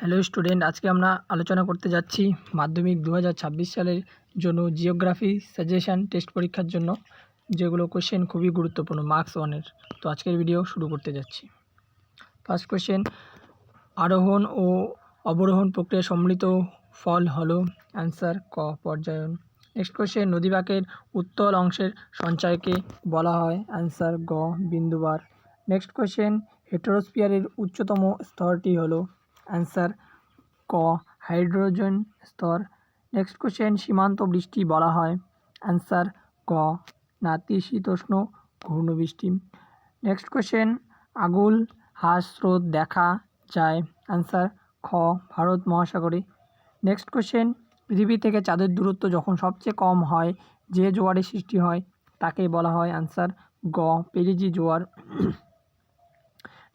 Hello student, আজকে আমরা আলোচনা করতে যাচ্ছি মাধ্যমিক 2026 সালের জন্য জিওগ্রাফি সাজেশন টেস্ট পরীক্ষার জন্য, যেগুলো কোশ্চেন খুবই গুরুত্বপূর্ণ মার্কস 1-এর। তো আজকের ভিডিও শুরু করতে যাচ্ছি। ফার্স্ট কোশ্চেন, আরোহণ ও অবরোহণ প্রক্রিয়া সম্মিলিত ফল হলো অ্যান্সার ক পর্যায়ন। নেক্সট কোশ্চেন, নদীবাঁকের উত্তল অংশের সঞ্চয়কে বলা হয় অ্যান্সার গ বিন্দুবার। নেক্সট কোশ্চেন, হেটেরোস্ফিয়ারের উচ্চতম স্তরটি হলো অ্যান্সার ক হাইড্রোজেন স্তর। নেক্সট কোশ্চেন, সীমান্ত বৃষ্টি বলা হয় অ্যান্সার গ নাতিশীতোষ্ণ ঘূর্ণবৃষ্টি। নেক্সট কোশ্চেন, আগুল হ্রাস স্রোত দেখা যায় অ্যান্সার খ ভারত মহাসাগরে। নেক্সট কোশ্চেন, পৃথিবী থেকে চাঁদের দূরত্ব যখন সবচেয়ে কম হয় যে জোয়ারের সৃষ্টি হয় তাকে বলা হয় অ্যান্সার গ পেরিজি জোয়ার।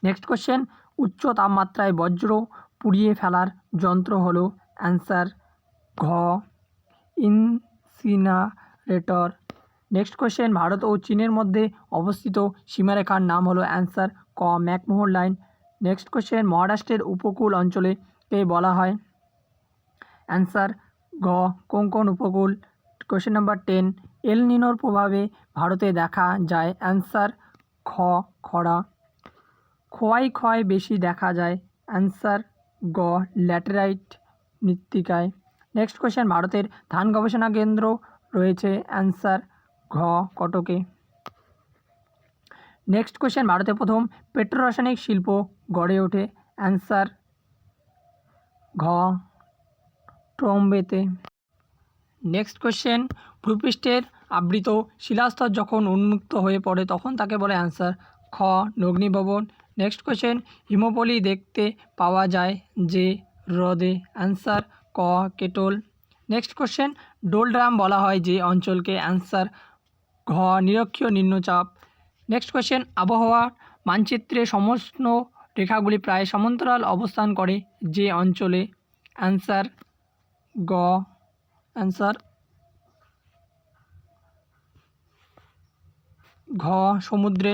নেক্সট কোশ্চেন, উচ্চ তাপমাত্রায় বজ্র পুড়িয়ে ফেলার যন্ত্র হলো অ্যান্সার ঘ ইনসিনারেটর। নেক্সট কোশ্চেন, ভারত ও চীনের মধ্যে অবস্থিত সীমারেখার নাম হলো অ্যান্সার ক ম্যাকমোহন লাইন। নেক্সট কোশ্চেন, মহারাষ্ট্রের উপকূল অঞ্চলেকে বলা হয় অ্যান্সার ঘ কোঙ্কণ উপকূল। কোশ্চেন নাম্বার 10, এল নিনোর প্রভাবে ভারতে দেখা যায় অ্যান্সার খ খরা। খোয়াই ক্ষয় বেশি দেখা যায় অ্যান্সার গ ল্যাটেরাইট মৃত্তিকায়। নেক্সট কোশ্চেন, ভারতের ধান গবেষণা কেন্দ্র রয়েছে অ্যান্সার ঘ কটকে। নেক্সট কোশ্চেন, ভারতে প্রথম পেট্রোরাসায়নিক শিল্প গড়ে ওঠে অ্যান্সার ঘ ট্রম্বেতে। নেক্সট কোশ্চেন, ভূপৃষ্ঠের আবৃত শিলাস্তর যখন উন্মুক্ত হয়ে পড়ে তখন তাকে বলে অ্যান্সার খ অগ্নিভবন। নেক্সট কোশ্চেন, হিমোপলি দেখতে পাওয়া যায় যে হ্রদে অ্যান্সার ক কেটল। নেক্সট কোশ্চেন, ডোলড্রাম বলা হয় যে অঞ্চলকে অ্যান্সার ঘ নিরক্ষীয় নিম্নচাপ। নেক্সট কোশ্চেন, আবহাওয়ার মানচিত্রে সমষ্ণ রেখাগুলি প্রায় সমান্তরাল অবস্থান করে যে অঞ্চলে অ্যান্সার গ অ্যান্সার ঘ সমুদ্রে।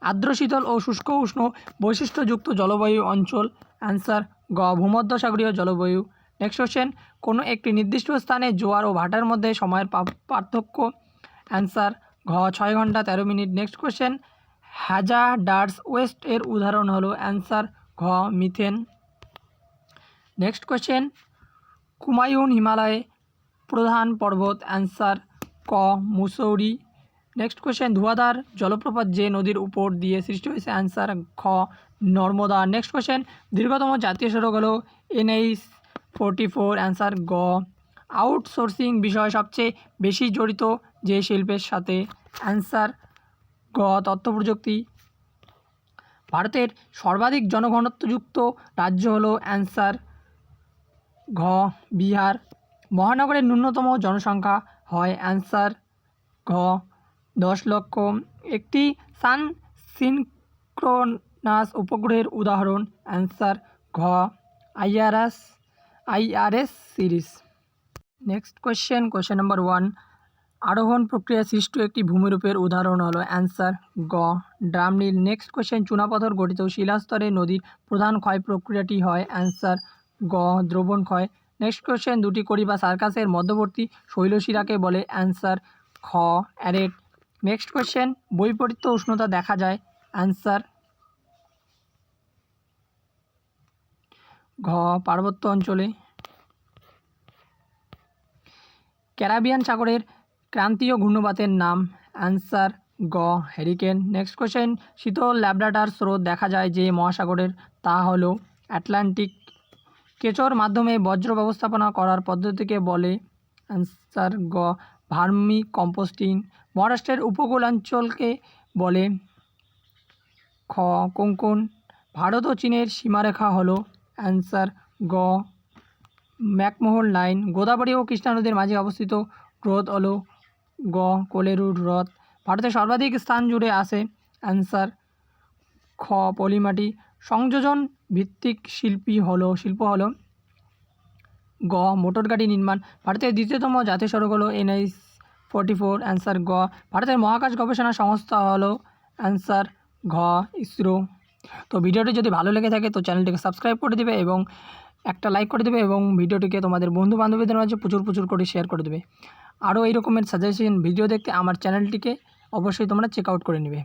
আর্দ্র শীতল ও শুষ্ক উষ্ণ বৈশিষ্ট্যযুক্ত জলবায়ু অঞ্চল অ্যান্সার গ ভূমধ্যসাগরীয় জলবায়ু। নেক্সট কোশ্চেন, কোনো একটি নির্দিষ্ট স্থানে জোয়ার ও ভাটার মধ্যে সময়ের পার্থক্য অ্যান্সার ঘ 6 ঘন্টা 13 minute. Next question, hazardous West এর উদাহরণ হলো অ্যান্সার ঘ মিথেন। নেক্সট কোশ্চেন, কুমায়ুন হিমালয়ে প্রধান পর্বত অ্যান্সার ক মুসৌরি। নেক্সট কোশ্চেন, ধোঁয়াধার জলপ্রপাত যে নদীর উপর দিয়ে সৃষ্টি হয়েছে অ্যান্সার খ নর্মদা। নেক্সট কোশ্চেন, দীর্ঘতম জাতীয় সড়ক হলো NH-44 অ্যান্সার গ। আউটসোর্সিং বিষয় সবচেয়ে বেশি জড়িত যে শিল্পের সাথে অ্যান্সার গ তথ্য প্রযুক্তি। ভারতের সর্বাধিক জনঘনত্বযুক্ত রাজ্য হলো অ্যান্সার ঘ বিহার। মহানগরের ন্যূনতম জনসংখ্যা হয় অ্যান্সার ঘ 10 লক্ষ। একটি সান সিনক্রোনাস উপগ্রহের উদাহরণ অ্যান্সার ঘ IRS series. Next question number 1, আরোহণ প্রক্রিয়া সৃষ্ট একটি ভূমিরূপের উদাহরণ হলো অ্যান্সার গ ড্রামলিন। নেক্সট কোশ্চেন, চুনাপাথর গঠিত শিলাস্তরে নদীর প্রধান ক্ষয় প্রক্রিয়াটি হয় অ্যান্সার গ দ্রবণ ক্ষয়। নেক্সট কোশ্চেন, দুটি কড়ি বা সার্কাসের মধ্যবর্তী শৈলশিরাকে বলে অ্যান্সার খ অ্যারেট। নেক্সট কোশ্চেন, বৈপরীত্য উষ্ণতা দেখা যায় অ্যান্সার ঘ পার্বত্য অঞ্চলে। ক্যারিবিয়ান সাগরের ক্রান্তীয় ঘূর্ণবাতের নাম অ্যান্সার গ হ্যারিকেন। নেক্সট কোশ্চেন, শীতল ল্যাব্রাডার স্রোত দেখা যায় যে মহাসাগরের তা হলো অ্যাটলান্টিক। কেঁচোর মাধ্যমে বজ্র ব্যবস্থাপনা করার পদ্ধতিকে বলে অ্যান্সার গ ভার্মি কম্পোস্টিং। মহারাষ্ট্রের উপকূলাঞ্চলকে বলে খ কোঙ্কণ। ভারত ও চীনের সীমারেখা হলো অ্যান্সার গ ম্যাকমোহন লাইন। গোদাবরী ও কৃষ্ণা নদীর মাঝে অবস্থিত হ্রদ হলো গ কোলেরুর হ্রদ। ভারতের সর্বাধিক স্থান জুড়ে আছে অ্যান্সার খ পলিমাটি। সংযোজন ভিত্তিক শিল্প হলো গ মোটরগাড়ি নির্মাণ। ভারতের দ্বিতীয়তম জাতীয় সড়ক হলো NH-44 অ্যান্সার গ। ভারতের মহাকাশ গবেষণা সংস্থা হলো অ্যান্সার ঘ ইসরো। তো ভিডিওটি যদি ভালো লেগে থাকে তো চ্যানেলটিকে সাবস্ক্রাইব করে দেবে এবং একটা লাইক করে দেবে এবং ভিডিওটিকে তোমাদের বন্ধু বান্ধবীদের মাঝে প্রচুর করে শেয়ার করে দেবে। আরও এই রকমের সাজেশন ভিডিও দেখতে আমার চ্যানেলটিকে অবশ্যই তোমরা চেক আউট করে নেবে।